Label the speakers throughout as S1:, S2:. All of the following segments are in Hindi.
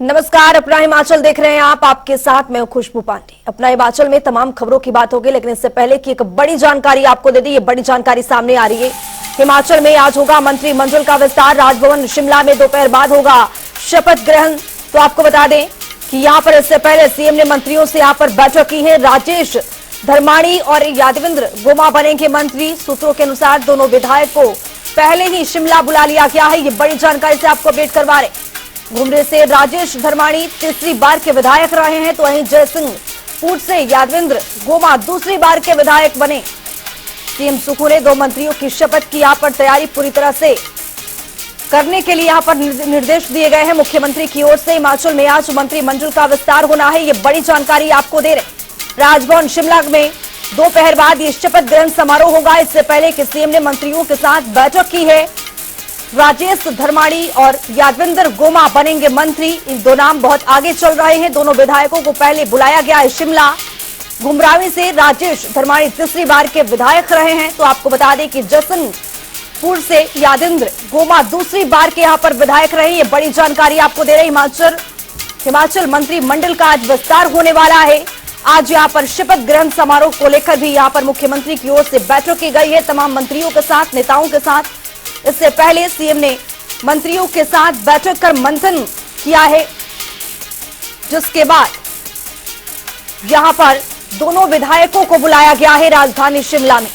S1: नमस्कार, अपना हिमाचल देख रहे हैं आप। आपके साथ मैं खुशबू पांडे। अपना हिमाचल में तमाम खबरों की बात होगी, लेकिन इससे पहले की एक बड़ी जानकारी आपको दे दी। ये बड़ी जानकारी सामने आ रही है। हिमाचल में आज होगा मंत्रिमंडल का विस्तार। राजभवन शिमला में दोपहर बाद होगा शपथ ग्रहण। तो आपको बता दें कि यहाँ पर इससे पहले सीएम ने मंत्रियों से यहाँ पर बैठक की है। राजेश धर्माणी और यादवेंद्र गोमा बनेंगे मंत्री। सूत्रों के अनुसार दोनों विधायक को पहले ही शिमला बुला लिया गया है। ये बड़ी जानकारी से आपको अपडेट करवा रहे। घुमरे से राजेश धर्माणी तीसरी बार के विधायक रहे हैं, तो वहीं जयसिंहपुर से यादवेंद्र गोमा दूसरी बार के विधायक बने। सीएम सुक्खू ने दो मंत्रियों की शपथ की यहाँ पर तैयारी पूरी तरह से करने के लिए यहाँ पर निर्देश दिए गए हैं मुख्यमंत्री की ओर से। हिमाचल में आज मंत्रिमंडल का विस्तार होना है, ये बड़ी जानकारी आपको दे रहे। राजभवन शिमला में दोपहर बाद ये शपथ ग्रहण समारोह होगा। इससे पहले कि सीएम ने मंत्रियों के साथ बैठक की है। राजेश धर्माणी और यादवेंद्र गोमा बनेंगे मंत्री। इन दो नाम बहुत आगे चल रहे हैं। दोनों विधायकों को पहले बुलाया गया है शिमला। घुमरावी से राजेश धर्माणी तीसरी बार के विधायक रहे हैं। तो आपको बता दें कि जयसिंहपुर से यादवेंद्र गोमा दूसरी बार के यहाँ पर विधायक रहे। ये बड़ी जानकारी आपको दे रहे। हिमाचल मंत्रिमंडल का आज विस्तार होने वाला है। आज यहाँ पर शपथ ग्रहण समारोह को लेकर भी यहाँ पर मुख्यमंत्री की ओर से बैठक की गई है तमाम मंत्रियों के साथ, नेताओं के साथ। इससे पहले सीएम ने मंत्रियों के साथ बैठक कर मंथन किया है, जिसके बाद यहां पर दोनों विधायकों को बुलाया गया है राजधानी शिमला में।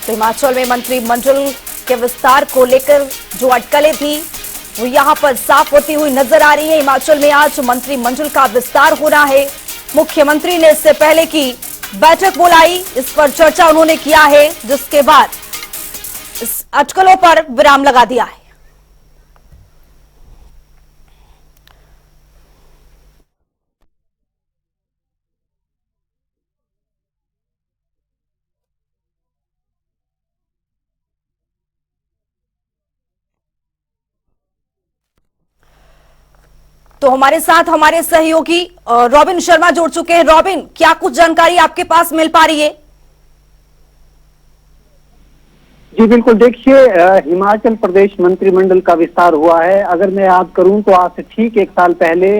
S1: तो हिमाचल में मंत्रिमंडल के विस्तार को लेकर जो अटकलें थी वो यहां पर साफ होती हुई नजर आ रही है। हिमाचल में आज मंत्रिमंडल का विस्तार होना है। मुख्यमंत्री ने इससे पहले की बैठक बुलाई, इस पर चर्चा उन्होंने किया है, जिसके बाद इस अटकलों पर विराम लगा दिया है। तो हमारे साथ हमारे सहयोगी रॉबिन शर्मा जुड़ चुके हैं। रॉबिन, क्या कुछ जानकारी आपके पास मिल पा रही है?
S2: जी बिल्कुल, देखिए हिमाचल प्रदेश मंत्रिमंडल का विस्तार हुआ है। अगर मैं याद करूं तो आज से ठीक एक साल पहले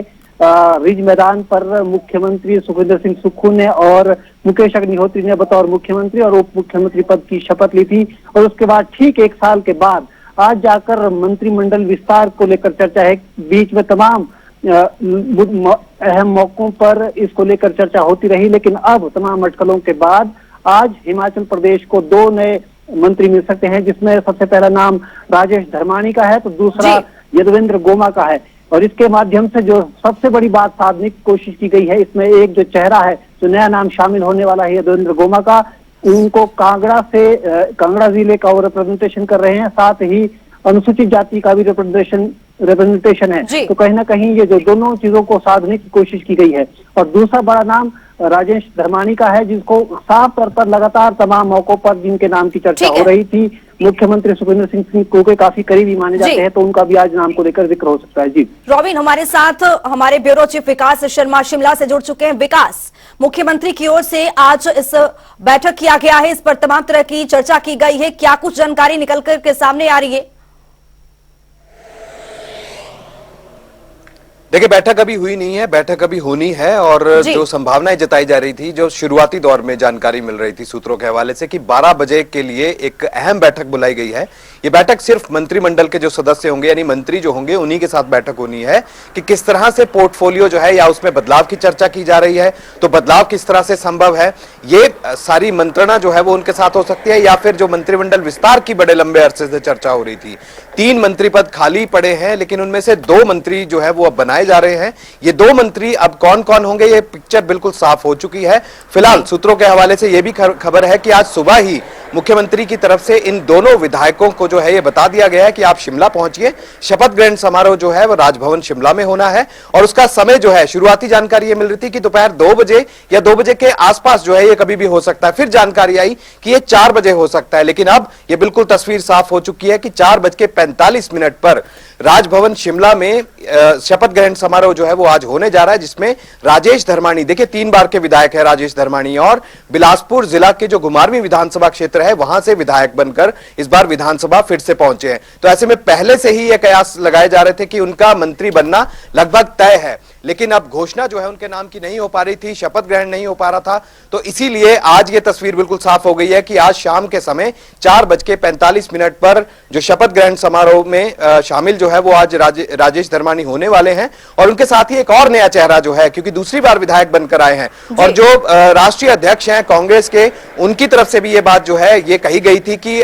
S2: रिज मैदान पर मुख्यमंत्री सुखविंदर सिंह सुक्खू ने और मुकेश अग्निहोत्री ने बतौर मुख्यमंत्री और उप मुख्यमंत्री पद की शपथ ली थी। और उसके बाद ठीक एक साल के बाद आज जाकर मंत्रिमंडल विस्तार को लेकर चर्चा है। बीच में तमाम अहम मौकों पर इसको लेकर चर्चा होती रही, लेकिन अब तमाम अटकलों के बाद आज हिमाचल प्रदेश को दो नए मंत्री मिल सकते हैं, जिसमें सबसे पहला नाम राजेश धर्माणी का है तो दूसरा यादवेंद्र गोमा का है। और इसके माध्यम से जो सबसे बड़ी बात साधने की कोशिश की गई है, इसमें एक जो चेहरा है, जो नया नाम शामिल होने वाला है यादवेंद्र गोमा का, उनको कांगड़ा जिले का वो रिप्रेजेंटेशन कर रहे हैं। साथ ही अनुसूचित जाति का भी रिप्रेजेंटेशन है। तो कहीं ना कहीं ये जो दोनों चीजों को साधने की कोशिश की गई है। और दूसरा बड़ा नाम राजेश धर्माणी का है, जिसको साफ तौर पर लगातार तमाम मौकों पर जिनके नाम की चर्चा हो रही थी, मुख्यमंत्री सुखविंदर सिंह सुक्खू के काफी करीबी माने जाते हैं, तो उनका भी आज नाम को लेकर जिक्र हो सकता है। जी
S1: रॉबिन, हमारे साथ हमारे ब्यूरो चीफ विकास शर्मा शिमला से जुड़ चुके हैं। विकास, मुख्यमंत्री की ओर से आज इस बैठक किया गया है, इस पर तमाम तरह की चर्चा की गई है। क्या कुछ जानकारी निकल कर के सामने आ रही है?
S3: देखिए, बैठक अभी हुई नहीं है, बैठक अभी होनी है। और जो संभावनाएं जताई जा रही थी, जो शुरुआती दौर में जानकारी मिल रही थी सूत्रों के हवाले से कि 12 बजे के लिए एक अहम बैठक बुलाई गई है। ये बैठक सिर्फ मंत्रिमंडल के जो सदस्य होंगे, यानी मंत्री जो होंगे, उन्हीं के साथ बैठक होनी है कि किस तरह से पोर्टफोलियो जो है या उसमें बदलाव की चर्चा की जा रही है। तो बदलाव किस तरह से संभव है, ये सारी मंत्रणा जो है वो उनके साथ हो सकती है, या फिर जो मंत्रिमंडल विस्तार की बड़े लंबे अरसे से चर्चा हो रही थी। 3 मंत्री पद खाली पड़े हैं, लेकिन उनमें से 2 मंत्री जो है वो अब बनाए जा रहे हैं। ये 2 मंत्री अब कौन कौन होंगे, ये पिक्चर बिल्कुल साफ हो चुकी है। फिलहाल सूत्रों के हवाले से यह भी खबर है कि आज सुबह ही मुख्यमंत्री की तरफ से इन दोनों विधायकों को जो है ये बता दिया गया है कि आप शिमला पहुंचिए। शपथ ग्रहण समारोह जो है वो राजभवन शिमला में होना है। और उसका समय जो है, शुरुआती जानकारी ये मिल रही थी कि दोपहर 2 बजे या 2 बजे के आसपास जो है ये कभी भी हो सकता है। फिर जानकारी आई कि ये 4 बजे हो सकता है, लेकिन अब ये बिल्कुल तस्वीर साफ हो चुकी है कि 4:45 पर राजभवन शिमला में शपथ ग्रहण समारोह जो है वो आज होने जा रहा है, जिसमें राजेश धर्माणी, देखिए 3 बार के विधायक है राजेश धर्माणी, और बिलासपुर जिला के जो घुमारवीं विधानसभा क्षेत्र क्षेत्र है वहां से विधायक बनकर इस बार विधानसभा फिर से पहुंचे हैं। तो ऐसे में पहले से ही ये कयास लगाए जा रहे थे कि उनका मंत्री बनना लगभग तय है, लेकिन अब घोषणा जो है उनके नाम की नहीं हो पा रही थी, शपथ ग्रहण नहीं हो पा रहा था। तो इसीलिए आज ये तस्वीर बिल्कुल साफ हो गई है कि आज शाम के समय 4:45 पर जो शपथ ग्रहण समारोह में शामिल जो है वो आज राजेश धर्मानी होने वाले हैं, और उनके साथ ही एक और नया चेहरा जो है, क्योंकि दूसरी बार विधायक बनकर आए हैं, और जो राष्ट्रीय अध्यक्ष हैं कांग्रेस के, उनकी तरफ से भी ये बात जो है ये कही गई थी कि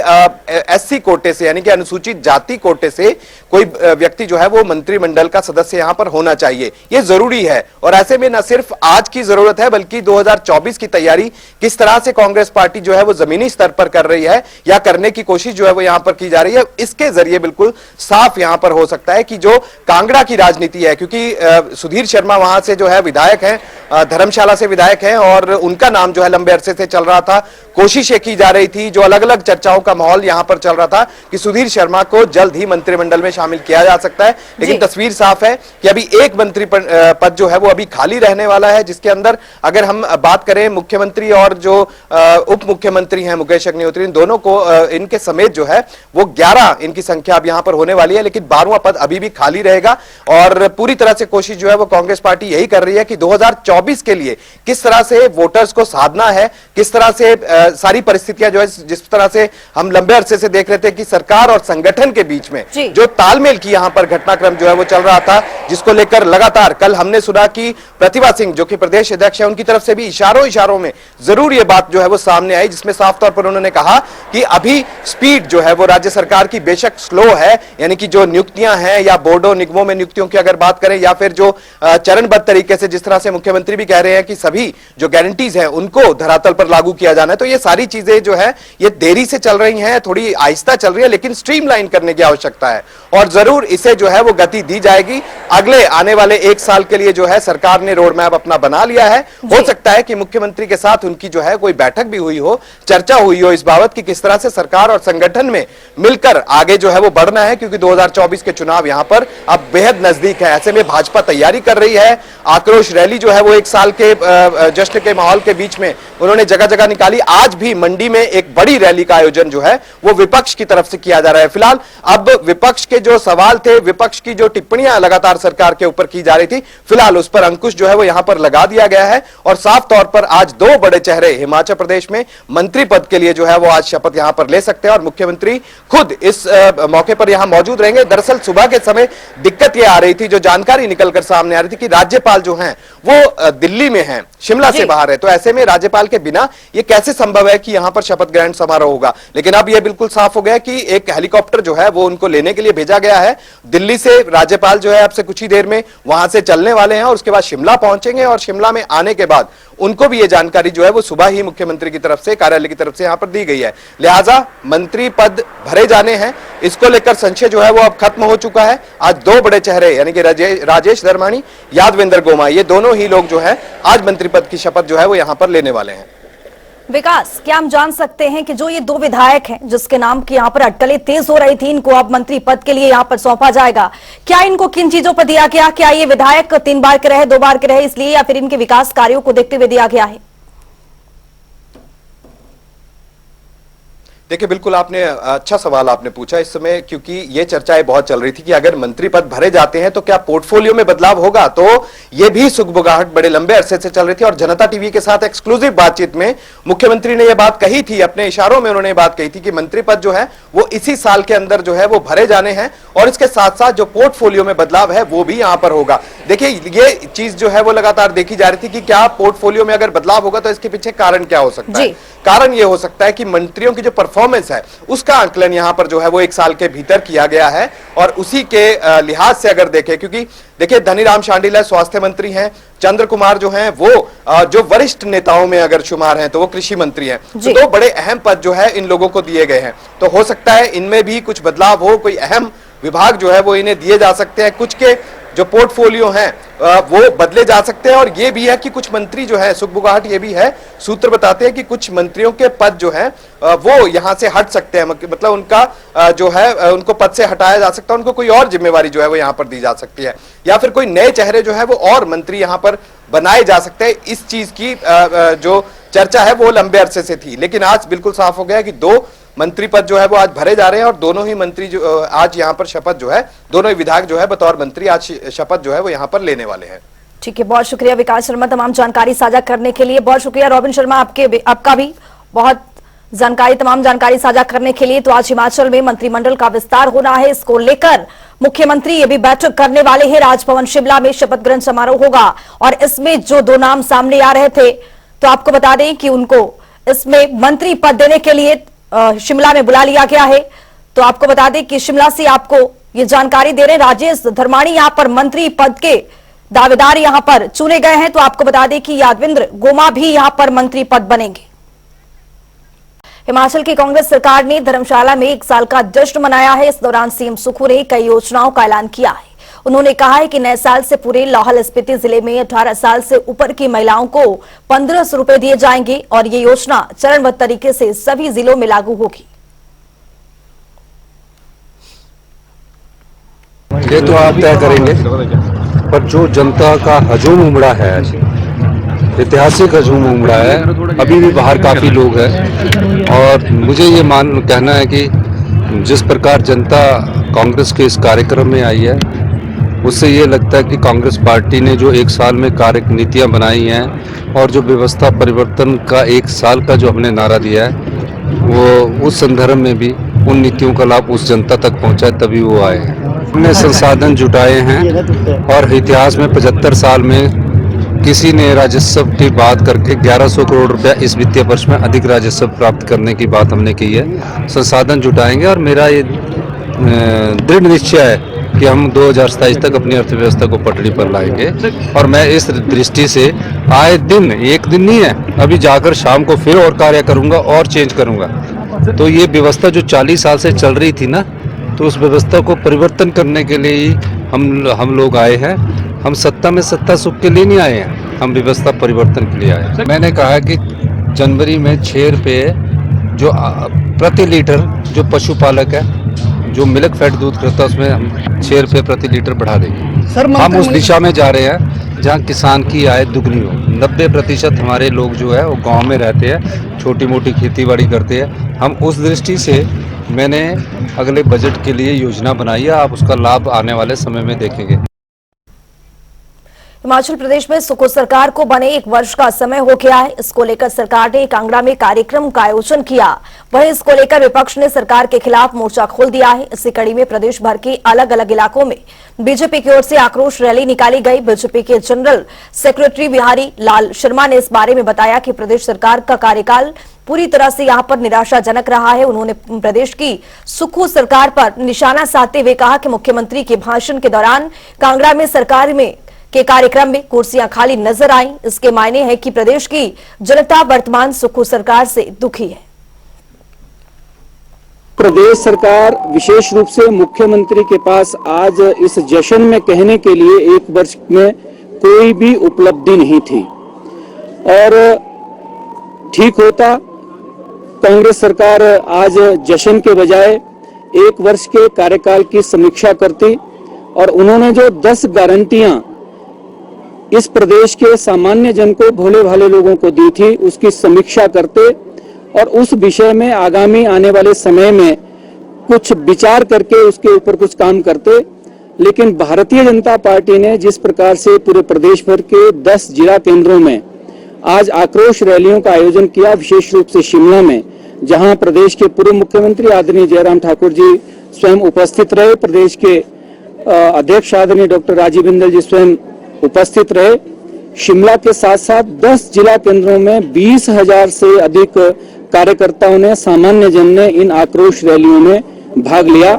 S3: एससी कोटे से, यानी कि अनुसूचित जाति कोटे से कोई व्यक्ति जो है वो मंत्रिमंडल का सदस्य यहां पर होना चाहिए, ये जरूरी है। और ऐसे में न सिर्फ आज की जरूरत है बल्कि 2024 की तैयारी किस तरह से कांग्रेस पार्टी जो है वो जमीनी स्तर पर कर रही है या करने की कोशिश जो है वो यहां पर की जा रही है, इसके जरिए बिल्कुल साफ यहां पर हो सकता है कि जो कांगड़ा की राजनीति है, क्योंकि सुधीर शर्मा वहां से जो है विधायक हैं, धर्मशाला से विधायक हैं, और उनका नाम जो है लंबे अरसे से चल रहा था, कोशिशें की जा रही थी, जो अलग अलग चर्चाओं का माहौल यहां पर चल रहा था कि सुधीर शर्मा को जल्द ही मंत्रिमंडल में शामिल किया जा सकता है। लेकिन तस्वीर साफ है कि अभी एक मंत्री पद जो है वो अभी खाली रहने वाला है, जिसके अंदर अगर हम बात करें मुख्यमंत्री और जो उप मुख्यमंत्री हैं मुकेश अग्निहोत्री, इन दोनों को इनके समेत जो है वो 11 इनकी संख्या अब यहां पर होने वाली है, लेकिन 12वां पद अभी भी खाली रहेगा। और पूरी तरह से कोशिश जो है वो कांग्रेस पार्टी यही कर रही है कि 2024 के लिए किस तरह से वोटर्स को साधना है, किस तरह से सारी परिस्थितियां जो है, जिस तरह से हम लंबे अरसे से देख रहे थे कि सरकार और संगठन के बीच में जो तालमेल की यहां पर घटनाक्रम जो है वो चल रहा था, जिसको लेकर लगातार कल हमने सुना कि प्रतिभा सिंह जो कि प्रदेश अध्यक्ष है, उनकी तरफ से भी इशारों में जरूर ये बात जो है वो सामने आई, जिसमें साफ तौर पर उन्होंने कहा कि अभी स्पीड जो है वो राज्य सरकार की बेशक स्लो है, यानी कि जो नियुक्तियां हैं या बोर्डों निगमों में नियुक्तियों की अगर बात करें, या फिर जो चरणबद्ध तरीके से जिस तरह से मुख्यमंत्री भी कह रहे हैं कि सभी जो गारंटीज हैं उनको धरातल पर लागू किया जाना है, तो ये सारी चीजें जो है ये देरी से चल रही हैं, थोड़ी आहिस्ता चल रही है, लेकिन स्ट्रीमलाइन करने की आवश्यकता है और जरूर इसे जो है वो गति दी जाएगी। अगले आने वाले 1 साल के लिए जो है सरकार ने रोड मैप अपना बना लिया है। हो सकता है कि मुख्यमंत्री के साथ उनकी जो है कोई बैठक भी हुई हो, चर्चा हुई हो इस बाबत कि किस तरह से सरकार और संगठन में मिलकर आगे जो है वो बढ़ना है, क्योंकि 2024 के चुनाव यहां पर अब बेहद नजदीक है। ऐसे में भाजपा तैयारी कर रही है, आक्रोश रैली जो है वो 1 साल के जश्न के माहौल के बीच में उन्होंने जगह जगह निकाली। आज भी मंडी में एक बड़ी रैली का आयोजन जो है वो विपक्ष की तरफ से किया जा रहा है। फिलहाल अब विपक्ष के जो सवाल थे, विपक्ष की जो टिप्पणियां लगातार सरकार के ऊपर की जा रही थी, फिलहाल उस पर अंकुश जो है वो यहां पर लगा दिया गया है और साफ तौर पर आज 2 बड़े चेहरे हिमाचल प्रदेश में मंत्री पद के लिए जो है वो आज शपथ यहां पर ले सकते हैं और मुख्यमंत्री खुद इस मौके पर यहां मौजूद रहेंगे। दरअसल सुबह के समय दिक्कत यह आ रही थी, जो जानकारी निकलकर सामने आ रही थी कि राज्यपाल जो हैं वो दिल्ली में हैं, शिमला से बाहर है, तो ऐसे में राज्यपाल के बिना ये कैसे संभव है कि यहां पर शपथ ग्रहण समारोह होगा। लेकिन अब यह बिल्कुल साफ हो गया कि एक हेलीकॉप्टर जो है वो उनको लेने के लिए भेजा गया है दिल्ली से। राज्यपाल जो है अब से कुछ ही देर में वहां से चलने वाले हैं और उसके बाद शिमला पहुंचेंगे और शिमला में आने के बाद उनको भी ये जानकारी जो है वो सुबह ही मुख्यमंत्री की तरफ से, कार्यालय की तरफ से यहां पर दी गई है। लिहाजा मंत्री पद भरे जाने हैं, इसको लेकर संशय जो है वो अब खत्म हो चुका है। आज 2 बड़े चेहरे यानी कि राजेश धर्मानी, यादवेंद्र गोमा, ये दोनों ही लोग जो है आज मंत्री पद की शपथ जो है वो यहां पर लेने वाले हैं।
S1: विकास, क्या हम जान सकते हैं कि जो ये 2 विधायक हैं जिसके नाम की यहाँ पर अटकलें तेज हो रही थी, इनको अब मंत्री पद के लिए यहाँ पर सौंपा जाएगा, क्या इनको किन चीजों पर दिया गया? क्या ये विधायक 3 बार के रहे, 2 बार के रहे इसलिए, या फिर इनके विकास कार्यों को देखते हुए दिया गया है?
S3: देखिए, बिल्कुल आपने अच्छा सवाल आपने पूछा इस समय, क्योंकि ये चर्चाएं बहुत चल रही थी कि अगर मंत्री पद भरे जाते हैं तो क्या पोर्टफोलियो में बदलाव होगा। तो ये भी सुगबुगाहट बड़े लंबे अरसे से चल रही थी और जनता टीवी के साथ एक्सक्लूसिव बातचीत में मुख्यमंत्री ने यह बात कही थी, अपने इशारों में उन्होंने बात कही थी कि मंत्री पद जो है वो इसी साल के अंदर जो है वो भरे जाने हैं और इसके साथ साथ जो पोर्टफोलियो में बदलाव है वो भी यहां पर होगा। देखिए, ये चीज जो है वो लगातार देखी जा रही थी कि क्या पोर्टफोलियो में अगर बदलाव होगा तो इसके पीछे कारण क्या हो सकता है। कारण ये हो सकता है कि मंत्रियों की जो परफॉर्मेंस है उसका आंकलन यहां पर जो है वो 1 साल के भीतर किया गया है और उसी के लिहाज से अगर देखें, क्योंकि देखिए धनीराम शांडिल है, स्वास्थ्य मंत्री हैं, चंद्र कुमार जो हैं वो जो वरिष्ठ नेताओं में अगर शुमार हैं तो वो कृषि मंत्री हैं, तो 2 बड़े अहम पद जो है इन लोगों को दिए गए हैं। तो हो सकता है इनमें भी कुछ बदलाव हो, कोई अहम विभाग जो है वो इन्हें दिए जा सकते हैं, कुछ के जो पोर्टफोलियो हैं वो बदले जा सकते हैं। और ये भी है कि कुछ मंत्री जो है, सुगबुगाहट ये भी है, सूत्र बताते हैं कि कुछ मंत्रियों के पद जो हैं वो यहां से हट सकते हैं, मतलब उनका जो है उनको पद से हटाया जा सकता है, उनको कोई और जिम्मेवारी जो है वो यहां पर दी जा सकती है, या फिर कोई नए चेहरे जो है वो और मंत्री यहां पर बनाए जा सकते हैं। इस चीज की जो चर्चा है वो लंबे अरसे से थी, लेकिन आज बिल्कुल साफ हो गया कि 2 मंत्री पद जो है वो आज भरे जा रहे हैं और दोनों ही मंत्री जो आज यहाँ पर शपथ जो है, दोनों ही विधायक जो है बतौर मंत्री आज शपथ जो है वो यहाँ पर लेने वाले हैं।
S1: ठीक है, बहुत शुक्रिया विकास शर्मा तमाम जानकारी साझा करने के लिए। बहुत शुक्रिया रॉबिन शर्मा आपका भी बहुत तमाम जानकारी साझा करने के लिए। तो आज हिमाचल में मंत्रिमंडल का विस्तार होना है, इसको लेकर मुख्यमंत्री ये भी बैठक करने वाले हैं। राजभवन शिमला में शपथ ग्रहण समारोह होगा और इसमें जो 2 नाम सामने आ रहे थे, तो आपको बता दें कि उनको इसमें मंत्री पद देने के लिए शिमला में बुला लिया गया है। तो आपको बता दें कि शिमला से आपको ये जानकारी दे रहे हैं, राजेश धर्माणी यहां पर मंत्री पद के दावेदार यहां पर चुने गए हैं। तो आपको बता दें कि यादविंद्र गोमा भी यहां पर मंत्री पद बनेंगे। हिमाचल की कांग्रेस सरकार ने धर्मशाला में 1 साल का जश्न मनाया है। इस दौरान सीएम सुखू ने कई योजनाओं का ऐलान किया है। उन्होंने कहा है कि नए साल से पूरे लाहौल स्पीति जिले में 18 साल से ऊपर की महिलाओं को 1500 रुपए दिए जाएंगे और ये योजना चरणबद्ध तरीके से सभी जिलों में लागू होगी।
S4: ये तो आप तय करेंगे, पर जो जनता का हजूम उमड़ा है, ऐतिहासिक हजूम उमड़ा है, अभी भी बाहर काफ़ी लोग हैं और मुझे ये कहना है कि जिस प्रकार जनता कांग्रेस के इस कार्यक्रम में आई है, उससे ये लगता है कि कांग्रेस पार्टी ने जो 1 साल में कार्य नीतियाँ बनाई हैं और जो व्यवस्था परिवर्तन का 1 साल का जो हमने नारा दिया है, वो उस संदर्भ में भी उन नीतियों का लाभ उस जनता तक पहुँचा है, तभी वो आए हैं। हमने संसाधन जुटाए हैं और इतिहास में 75 साल में किसी ने राजस्व की बात करके 1100 करोड़ रुपया इस वित्तीय वर्ष में अधिक राजस्व प्राप्त करने की बात हमने की है। संसाधन जुटाएंगे और मेरा ये दृढ़ निश्चय है कि हम 2027 तक अपनी अर्थव्यवस्था को पटरी पर लाएंगे और मैं इस दृष्टि से आए दिन, एक दिन नहीं है, अभी जाकर शाम को फिर और कार्य करूंगा और चेंज करूंगा। तो ये व्यवस्था जो 40 साल से चल रही थी ना, तो उस व्यवस्था को परिवर्तन करने के लिए ही हम लोग आए हैं। हम सत्ता में सत्ता सुख के लिए नहीं आए हैं, हम व्यवस्था परिवर्तन के लिए आए हैं। मैंने कहा कि जनवरी में 6 रुपये जो प्रति लीटर जो पशुपालक है, जो मिल्क फैट दूध करता है, उसमें हम 6 रुपये प्रति लीटर बढ़ा देंगे। हम उस दिशा में जा रहे हैं जहाँ किसान की आय दुगनी हो। 90% हमारे लोग जो है वो गांव में रहते हैं, छोटी मोटी खेतीबाड़ी करते हैं। हम उस दृष्टि से मैंने अगले बजट के लिए योजना बनाई है, आप उसका लाभ आने वाले समय में देखेंगे।
S1: हिमाचल प्रदेश में सुखू सरकार को बने 1 वर्ष का समय हो गया है। इसको लेकर सरकार ने कांगड़ा में कार्यक्रम का आयोजन किया। वहीं इसको लेकर विपक्ष ने सरकार के खिलाफ मोर्चा खोल दिया है। इसी कड़ी में प्रदेश भर के अलग अलग इलाकों में बीजेपी की ओर से आक्रोश रैली निकाली गई। बीजेपी के जनरल सेक्रेटरी बिहारी लाल शर्मा ने इस बारे में बताया कि प्रदेश सरकार का कार्यकाल पूरी तरह से यहां पर निराशाजनक रहा है। उन्होंने प्रदेश की सुखू सरकार पर निशाना साधते हुए कहा कि मुख्यमंत्री के भाषण के दौरान कांगड़ा में सरकार में के कार्यक्रम में कुर्सियां खाली नजर आई। इसके मायने है कि प्रदेश की जनता वर्तमान सुखू सरकार से दुखी है।
S5: प्रदेश सरकार विशेष रूप से मुख्यमंत्री के पास आज इस जश्न में कहने के लिए 1 वर्ष में कोई भी उपलब्धि नहीं थी और ठीक होता कांग्रेस सरकार आज जश्न के बजाय 1 वर्ष के कार्यकाल की समीक्षा करती और उन्होंने जो 10 गारंटियां इस प्रदेश के सामान्य जन को, भोले भाले लोगों को दी थी, उसकी समीक्षा करते और उस विषय में आगामी आने वाले समय में कुछ विचार करके उसके ऊपर कुछ काम करते। लेकिन भारतीय जनता पार्टी ने जिस प्रकार से पूरे प्रदेश भर के 10 जिला केंद्रों में आज आक्रोश रैलियों का आयोजन किया, विशेष रूप से शिमला में, जहां प्रदेश के पूर्व मुख्यमंत्री आदरणीय जयराम ठाकुर जी स्वयं उपस्थित रहे, प्रदेश के अध्यक्ष आदरणीय डॉक्टर राजीव बिंदल जी स्वयं उपस्थित रहे। शिमला के साथ साथ 10 जिला केंद्रों में 20,000 से अधिक कार्यकर्ताओं ने, सामान्य जन ने इन आक्रोश रैलियों में भाग लिया।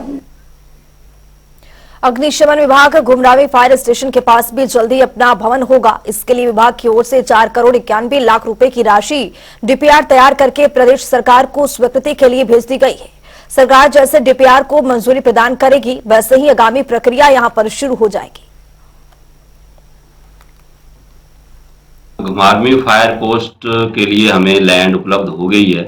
S1: अग्निशमन विभाग गुमरावी फायर स्टेशन के पास भी जल्दी अपना भवन होगा। इसके लिए विभाग की ओर से 4 करोड़ 91 लाख रुपए की राशि डीपीआर तैयार करके प्रदेश सरकार को स्वीकृति के लिए भेज दी गई है। सरकार जैसे डीपीआर को मंजूरी प्रदान करेगी, वैसे ही आगामी प्रक्रिया यहां पर शुरू हो जाएगी।
S6: घुमारवीं फायर पोस्ट के लिए हमें लैंड उपलब्ध हो गई है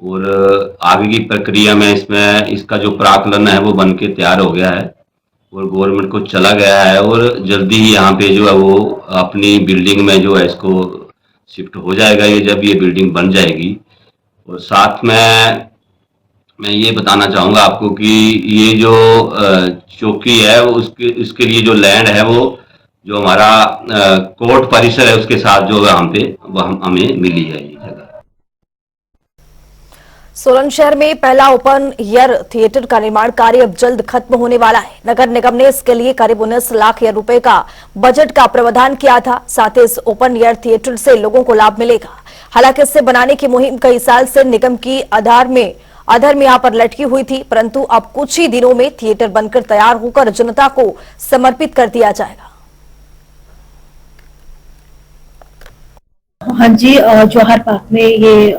S6: और आगे की प्रक्रिया में इसका जो प्राक्कलन है वो बन के तैयार हो गया है और गवर्नमेंट को चला गया है और जल्दी ही यहाँ पे जो है वो अपनी बिल्डिंग में जो है इसको शिफ्ट हो जाएगा ये जब ये बिल्डिंग बन जाएगी। और साथ में मैं ये बताना चाहूँगा आपको कि ये जो चौकी है वो उसके इसके लिए जो लैंड है वो जो हमारा कोर्ट परिसर है उसके साथ जो है हम पे वो हमें मिली है ये जगह।
S1: सोलन शहर में पहला ओपन एयर थिएटर का निर्माण कार्य अब जल्द खत्म होने वाला है। नगर निगम ने इसके लिए करीब 19 लाख रुपए का बजट का प्रावधान किया था। साथ ही इस ओपन एयर थिएटर से लोगों को लाभ मिलेगा। हालांकि इसे बनाने की मुहिम कई साल से निगम की अधर में यहाँ पर लटकी हुई थी, परंतु अब कुछ ही दिनों में थिएटर बनकर तैयार होकर जनता को समर्पित कर दिया जाएगा।
S7: हाँ जी, जौहर पार्क में ये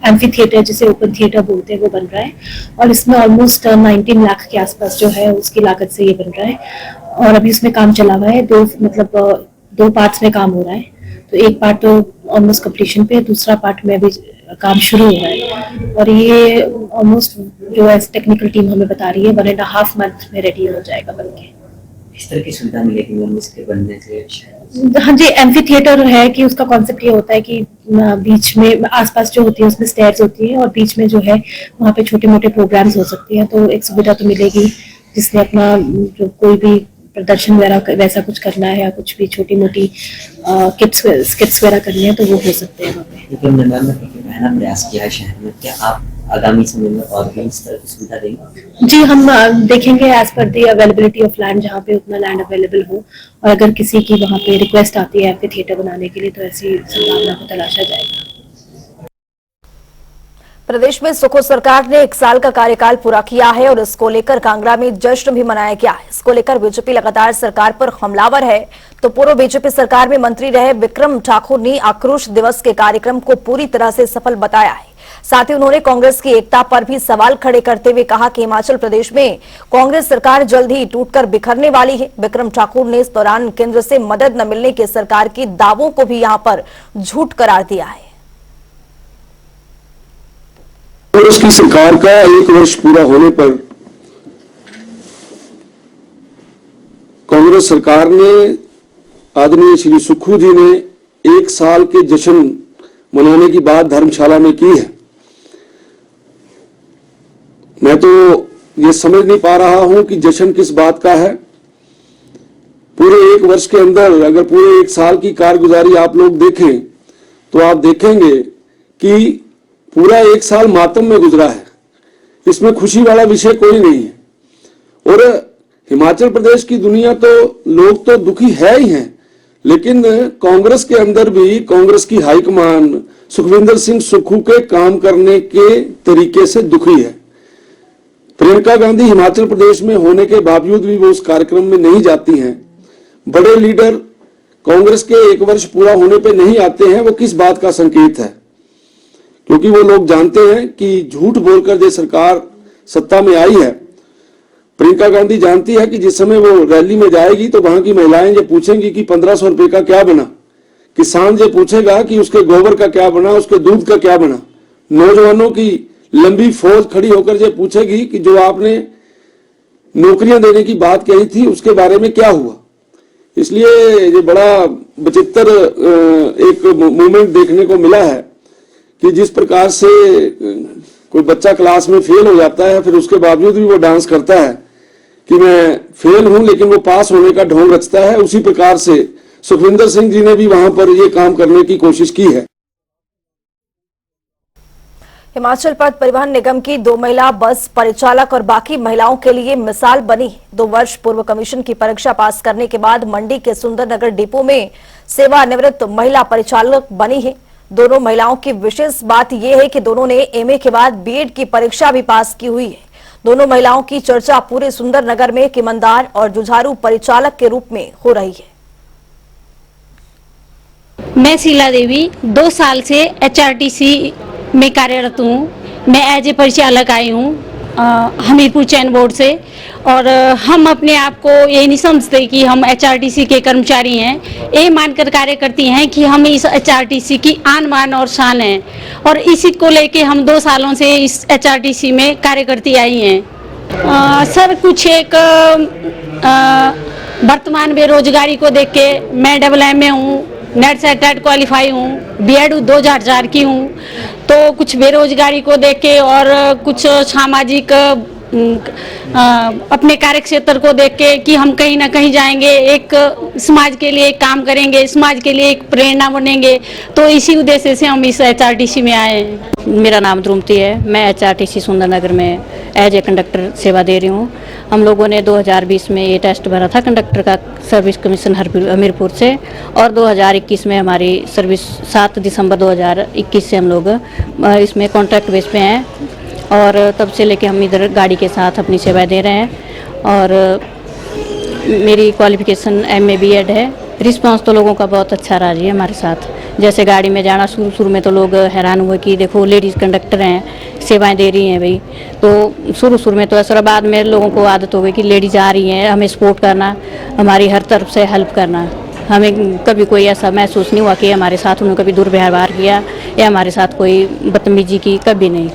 S7: एम्फी थिएटर जिसे ओपन थिएटर बोलते हैं वो बन रहा है और इसमें ऑलमोस्ट 19 लाख के आसपास जो है उसकी लागत से ये बन रहा है और अभी इसमें काम चला हुआ है। दो पार्ट्स में काम हो रहा है। तो एक पार्ट तो ऑलमोस्ट कंप्लीशन पे है, दूसरा पार्ट में अभी काम शुरू हो रहा है और ये ऑलमोस्ट जो है टेक्निकल टीम हमें बता रही है 1.5 मंथ में रेडी हो जाएगा बनके।
S8: इस तरह की सुविधा मिलेगी इसके बनने से?
S7: हाँ जी, एम्फी थिएटर है कि उसका कॉन्सेप्ट ये होता है कि बीच में आसपास जो होती है उसमें स्टेयर्स होती है और बीच में जो है वहाँ पे छोटे मोटे प्रोग्राम्स हो सकते हैं। तो एक सुविधा तो मिलेगी जिसने अपना जो कोई भी प्रदर्शन वगैरह वैसा कुछ करना है या कुछ भी छोटी मोटी स्किट्स वगैरह करनी है तो वो हो सकते हैं वहाँ पे।
S8: पहला प्रयास किया है शहर में, क्या आप आगामी समय में और भी इस तरह की सुविधा देंगे?
S7: जी, हम देखेंगे as per the availability of land, जहाँ पे उतना लैंड अवेलेबल हो और अगर किसी की वहाँ पे रिक्वेस्ट आती है एम्फी थिएटर बनाने के लिए तो ऐसी संभावना को तलाशा जाएगा।
S1: प्रदेश में सुखो सरकार ने 1 साल का कार्यकाल पूरा किया है और इसको लेकर कांगड़ा में जश्न भी मनाया गया है। इसको लेकर बीजेपी लगातार सरकार पर हमलावर है। तो पूर्व बीजेपी सरकार में मंत्री रहे विक्रम ठाकुर ने आक्रोश दिवस के कार्यक्रम को पूरी तरह से सफल बताया है। साथ ही उन्होंने कांग्रेस की एकता पर भी सवाल खड़े करते हुए कहा कि हिमाचल प्रदेश में कांग्रेस सरकार जल्द ही टूटकर बिखरने वाली है। विक्रम ठाकुर ने इस दौरान केंद्र से मदद न मिलने के सरकार के दावों को भी यहां पर झूठ करार दिया है।
S9: कांग्रेस की सरकार का 1 वर्ष पूरा होने पर कांग्रेस सरकार ने आदरणीय श्री सुक्खू जी ने 1 साल के जश्न मनाने की बात धर्मशाला में की है। मैं तो ये समझ नहीं पा रहा हूं कि जश्न किस बात का है। पूरे 1 वर्ष के अंदर अगर पूरे 1 साल की कारगुजारी आप लोग देखें तो आप देखेंगे कि पूरा 1 साल मातम में गुजरा है। इसमें खुशी वाला विषय कोई नहीं है। और हिमाचल प्रदेश की दुनिया तो लोग तो दुखी है ही हैं, लेकिन कांग्रेस के अंदर भी कांग्रेस की हाईकमान सुखविंदर सिंह सुक्खू के काम करने के तरीके से दुखी है। प्रियंका गांधी हिमाचल प्रदेश में होने के बावजूद भी वो उस कार्यक्रम में नहीं जाती हैं। बड़े लीडर कांग्रेस के 1 वर्ष पूरा होने पे नहीं आते हैं। वो किस बात का संकेत है? क्योंकि वो लोग जानते हैं कि झूठ बोलकर जो सरकार सत्ता में आई है, प्रियंका गांधी जानती है कि जिस समय वो रैली में जाएगी तो वहां की महिलाएं जो पूछेंगी कि 1500 रुपए का क्या बना, किसान जो पूछेगा कि उसके गोबर का क्या बना, उसके दूध का क्या बना, नौजवानों की लंबी फौज खड़ी होकर जो पूछेगी कि जो आपने नौकरियां देने की बात कही थी उसके बारे में क्या हुआ। इसलिए ये बड़ा विचित्र एक मूवमेंट देखने को मिला है कि जिस प्रकार से कोई बच्चा क्लास में फेल हो जाता है फिर उसके बावजूद भी वो डांस करता है कि मैं फेल हूं लेकिन वो पास होने का ढोंग रचता है। उसी प्रकार से सुखविंदर सिंह जी ने भी वहां पर ये काम करने की कोशिश की है।
S1: हिमाचल पथ परिवहन निगम की 2 महिला बस परिचालक और बाकी महिलाओं के लिए मिसाल बनी। 2 वर्ष पूर्व कमीशन की परीक्षा पास करने के बाद मंडी के सुंदरनगर डिपो में सेवानिवृत्त महिला परिचालक बनी है। दोनों महिलाओं की विशेष बात यह है कि दोनों ने एमए के बाद बीएड की परीक्षा भी पास की हुई है। दोनों महिलाओं की चर्चा पूरे सुंदरनगर में एक ईमानदार और जुझारू परिचालक के रूप में हो रही है।
S10: मैं शीला देवी 2 साल से एचआरटीसी में कार्यरत हूँ। मैं एज ए परिचालक आई हूँ हमीरपुर चैन बोर्ड से और हम अपने आप को ये नहीं समझते कि हम एचआरटीसी के कर्मचारी हैं। ये मानकर कार्य करती हैं कि हम इस एचआरटीसी की आन बान और शान हैं और इसी को लेके हम 2 सालों से इस एचआरटीसी में कार्य करती आई हैं। सर कुछ एक वर्तमान बेरोजगारी को देख के मैं AA हूँ, नेट से टेट क्वालिफाई हूँ, B.Ed 2004 की हूँ, तो कुछ बेरोजगारी को देख के और कुछ सामाजिक अपने कार्य क्षेत्र को देख के कि हम कहीं ना कहीं जाएंगे, एक समाज के लिए एक काम करेंगे, समाज के लिए एक प्रेरणा बनेंगे, तो इसी उद्देश्य से हम इस HRTC में आए हैं।
S11: मेरा नाम द्रुमती है, मैं HRTC सुंदरनगर में एज ए कंडक्टर सेवा दे रही हूँ। हम लोगों ने 2020 में ये टेस्ट भरा था कंडक्टर का सर्विस कमीशन हमीरपुर से, और 2021 में हमारी सर्विस 7 दिसंबर 2021 से हम लोग इसमें कॉन्ट्रैक्ट बेस पे हैं, और तब से लेके हम इधर गाड़ी के साथ अपनी सेवाएं दे रहे हैं। और मेरी क्वालिफिकेशन MA B.Ed है। रिस्पांस तो लोगों का बहुत अच्छा रहा है हमारे साथ। जैसे गाड़ी में जाना शुरू में तो लोग हैरान हुए कि देखो लेडीज़ कंडक्टर हैं, सेवाएं दे रही हैं भाई। तो शुरू में तो ऐसा, बाद में लोगों को आदत हो गई कि लेडीज़ आ रही हैं, हमें सपोर्ट करना, हमारी हर तरफ से हेल्प करना। हमें कभी कोई ऐसा महसूस नहीं हुआ कि हमारे साथ उन्होंने कभी दुर्व्यवहार किया या हमारे साथ कोई बदतमीजी की, कभी नहीं।